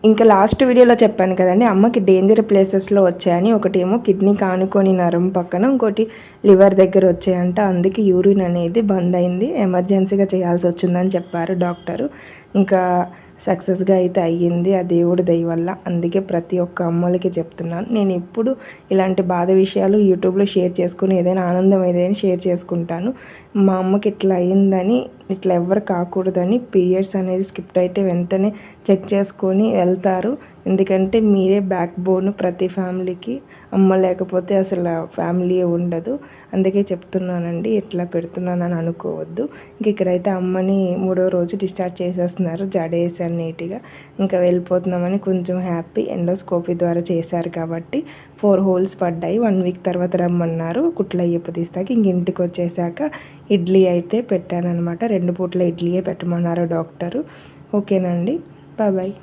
ఇంకా లాస్ట్ వీడియోలో చెప్పాను కదండి, అమ్మకి డేంజర్ ప్లేసెస్లో వచ్చాయని. ఒకటేమో కిడ్నీకి ఆనుకొని నరం పక్కన, ఇంకోటి లివర్ దగ్గర వచ్చాయంట. అందుకే యూరిన్ అనేది బంద్ అయింది, ఎమర్జెన్సీగా చేయాల్సి వచ్చిందని చెప్పారు డాక్టరు. ఇంకా సక్సెస్గా అయితే అయ్యింది, ఆ దేవుడి దయ వల్ల. అందుకే ప్రతి ఒక్క అమ్మలకి చెప్తున్నాను, నేను ఎప్పుడు ఇలాంటి బాధ విషయాలు యూట్యూబ్లో షేర్ చేసుకుని, ఏదైనా ఆనందం ఏదైనా షేర్ చేసుకుంటాను. మా అమ్మకి ఇట్లా అయ్యిందని, ఇట్లా ఎవ్వరు కాకూడదని పీరియడ్స్ అనేది స్కిప్ అయితే వెంటనే చెక్ చేసుకొని వెళ్తారు. ఎందుకంటే మీరే బ్యాక్ బోన్ ప్రతి ఫ్యామిలీకి. అమ్మ లేకపోతే అసలు ఫ్యామిలీ ఉండదు. అందుకే చెప్తున్నానండి, ఇట్లా పెడుతున్నానని అనుకోవద్దు. ఇంక ఇక్కడైతే అమ్మని 3వ రోజు డిశ్చార్జ్ చేసేస్తున్నారు, జడేసాను నీట్గా. ఇంకా వెళ్ళిపోతున్నామని కొంచెం హ్యాపీ. ఎండోస్కోపీ ద్వారా చేశారు కాబట్టి 4 హోల్స్ పడ్డాయి. 1 వీక్ తర్వాత రమ్మన్నారు కుట్లు అయ్యప్ప తీస్తాకి. ఇంక ఇంటికి వచ్చేసాక ఇడ్లీ అయితే పెట్టానమాట. 2 పూట్ల ఇడ్లీయే పెట్టమన్నారు డాక్టరు. ఓకేనండి, బాయ్.